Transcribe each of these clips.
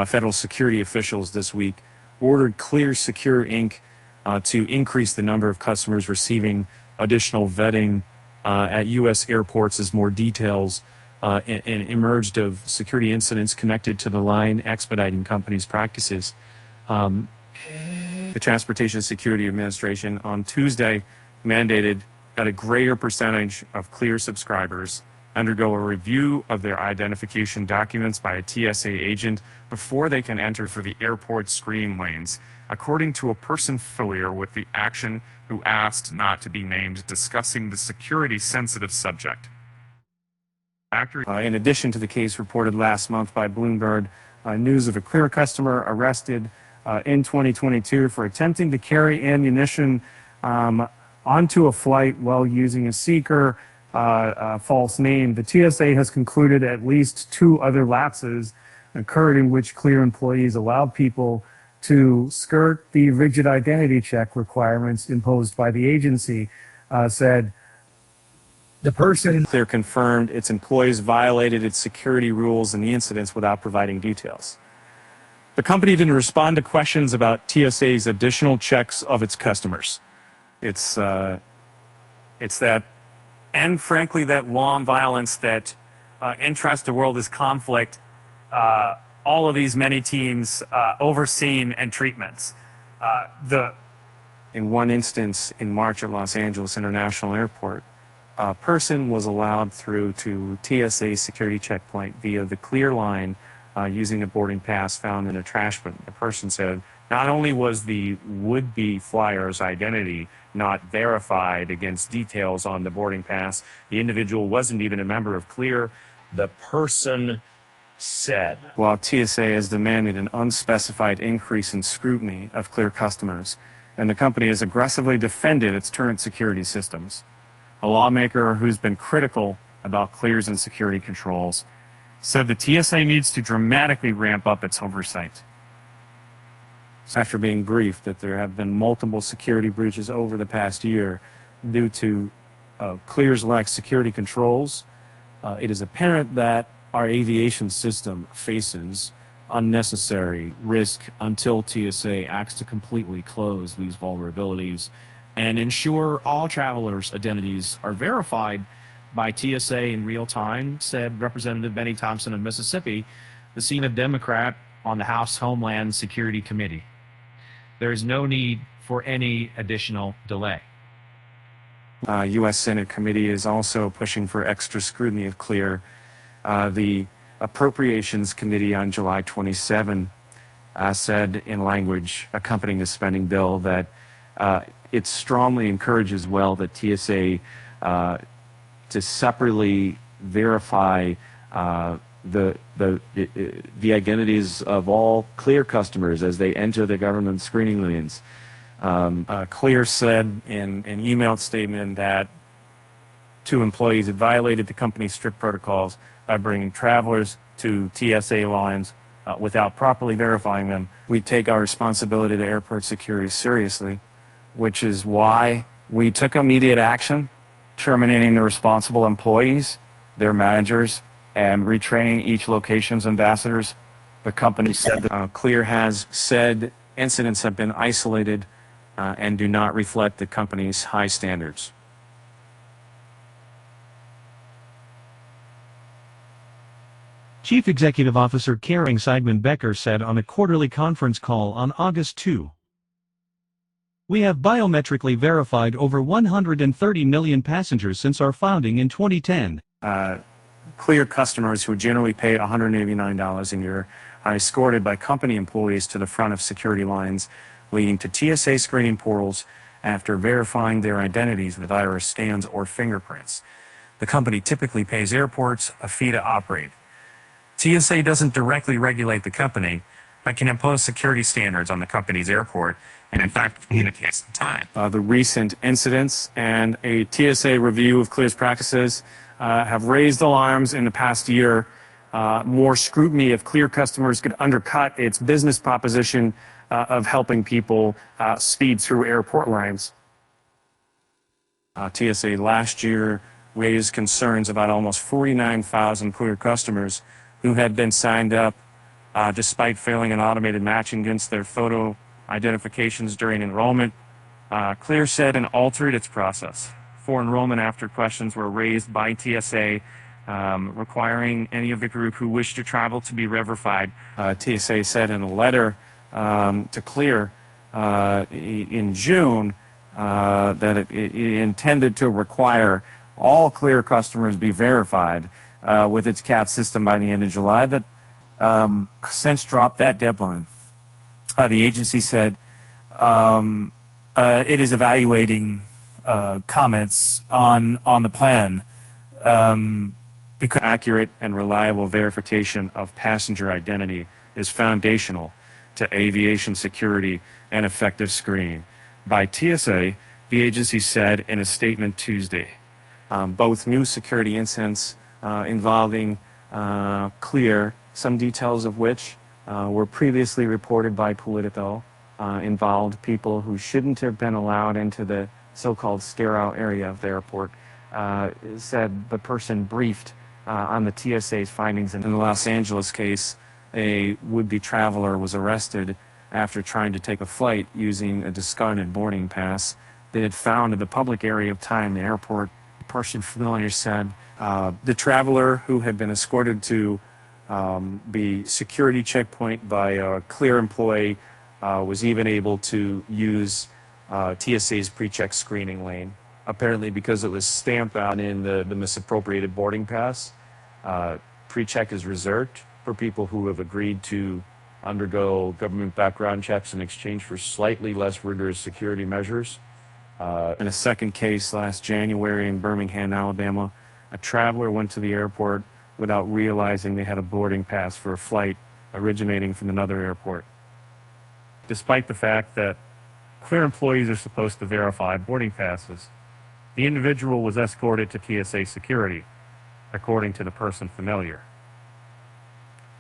Federal security officials this week ordered Clear Secure Inc. To increase the number of customers receiving additional vetting at U.S. airports as more details emerged of security incidents connected to the line-expediting company's practices. The Transportation Security Administration on Tuesday mandated that a greater percentage of Clear subscribers undergo a review of their identification documents by a TSA agent before they can enter for the airport screening lanes, according to a person familiar with the action who asked not to be named, discussing the security-sensitive subject. In addition to the case reported last month by Bloomberg, news of a Clear customer arrested in 2022 for attempting to carry ammunition onto a flight while using a seeker false name. The TSA has concluded at least 2 other lapses occurred in which Clear employees allowed people to skirt the rigid identity check requirements imposed by the agency, said the person. Clear confirmed its employees violated its security rules in the incidents without providing details. The company didn't respond to questions about TSA's additional checks of its customers. It's that, and frankly, that long violence that interests the world as conflict, all of these many teams overseen and treatments. In one instance, in March at Los Angeles International Airport, a person was allowed through to TSA security checkpoint via the Clear line using a boarding pass found in a trash bin. The person said not only was the would-be flyer's identity not verified against details on the boarding pass, the individual wasn't even a member of Clear. The person said. While TSA has demanded an unspecified increase in scrutiny of Clear customers, and the company has aggressively defended its current security systems. A lawmaker who's been critical about Clear's and security controls said the TSA needs to dramatically ramp up its oversight. After being briefed that there have been multiple security breaches over the past year due to Clear's lack security controls, it is apparent that our aviation system faces unnecessary risk until TSA acts to completely close these vulnerabilities and ensure all travelers' identities are verified by TSA in real time, said Representative Benny Thompson of Mississippi, the senior Democrat on the House Homeland Security Committee. There is no need for any additional delay. U.S. Senate committee is also pushing for extra scrutiny of Clear. The Appropriations Committee on July 27 said in language accompanying the spending bill that it strongly encourages that TSA to separately verify the identities of all Clear customers as they enter the government screening lanes. Clear said in an emailed statement that 2 employees had violated the company's strict protocols by bringing travelers to TSA lines without properly verifying them. We take our responsibility to airport security seriously, which is why we took immediate action, terminating the responsible employees, their managers, and retraining each location's ambassadors. The company said that Clear has said incidents have been isolated and do not reflect the company's high standards. Chief Executive Officer Karen Seidman-Becker said on a quarterly conference call on August 2. We have biometrically verified over 130 million passengers since our founding in 2010. Clear customers who generally pay $189 a year are escorted by company employees to the front of security lines, leading to TSA screening portals after verifying their identities with iris scans or fingerprints. The company typically pays airports a fee to operate. TSA doesn't directly regulate the company, but can impose security standards on the company's airport and, in fact, communicates the time. The recent incidents and a TSA review of Clear's practices have raised alarms in the past year. More scrutiny of Clear customers could undercut its business proposition of helping people speed through airport lines. TSA last year raised concerns about almost 49,000 Clear customers who had been signed up despite failing an automated matching against their photo identifications during enrollment. Clear said and altered its process for enrollment after questions were raised by TSA requiring any of the group who wished to travel to be verified. TSA said in a letter to Clear in June that it intended to require all Clear customers be verified with its CAT system by the end of July, that since dropped that deadline. The agency said it is evaluating comments on the plan because accurate and reliable verification of passenger identity is foundational to aviation security and effective screening. By TSA, the agency said in a statement Tuesday, both new security incidents involving Clear, some details of which were previously reported by Politico, involved people who shouldn't have been allowed into the so-called stare-out area of the airport, said the person briefed on the TSA's findings. In the Los Angeles case, a would-be traveler was arrested after trying to take a flight using a discarded boarding pass they had found in the public area of time, the airport. A person familiar said the traveler, who had been escorted to the security checkpoint by a Clear employee, was even able to use TSA's pre-check screening lane, apparently because it was stamped out in the misappropriated boarding pass. Pre-check is reserved for people who have agreed to undergo government background checks in exchange for slightly less rigorous security measures. In a second case last January in Birmingham, Alabama, a traveler went to the airport without realizing they had a boarding pass for a flight originating from another airport. Despite the fact that Clear employees are supposed to verify boarding passes, the individual was escorted to TSA security, according to the person familiar.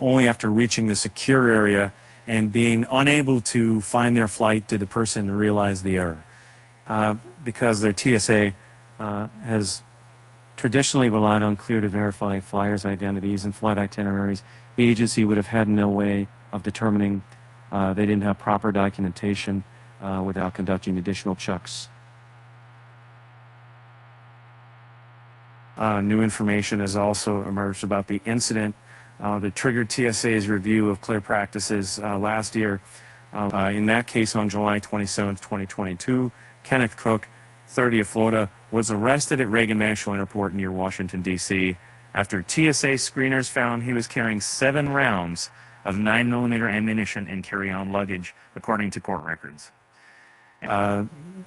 Only after reaching the secure area and being unable to find their flight did the person realize the error. Because their TSA has traditionally relied on Clear to verify flyers' identities and flight itineraries, the agency would have had no way of determining they didn't have proper documentation without conducting additional checks. New information has also emerged about the incident that triggered TSA's review of Clear practices last year. In that case, on July 27, 2022, Kenneth Cook, 30 of Florida, was arrested at Reagan National Airport near Washington, D.C. after TSA screeners found he was carrying 7 rounds of 9mm ammunition in carry-on luggage, according to court records.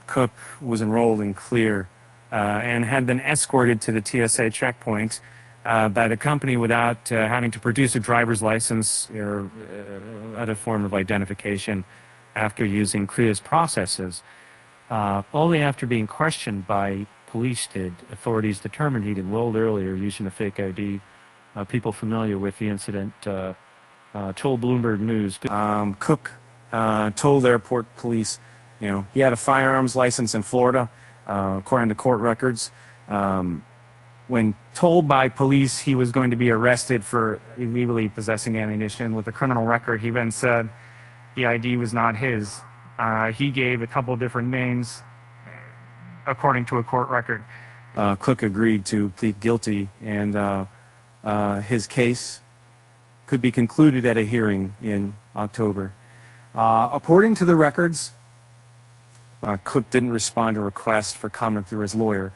Cook was enrolled in Clear and had been escorted to the TSA checkpoint by the company without having to produce a driver's license or other form of identification after using Clear's processes. Only after being questioned by police did authorities determine he'd enrolled earlier using a fake ID. People familiar with the incident told Bloomberg News. Cook told airport police, he had a firearms license in Florida, according to court records. When told by police he was going to be arrested for illegally possessing ammunition with a criminal record, he then said the ID was not his. He gave a couple different names, according to a court record. Cook agreed to plead guilty, and his case could be concluded at a hearing in October. According to the records, Cook didn't respond to requests for comment through his lawyer.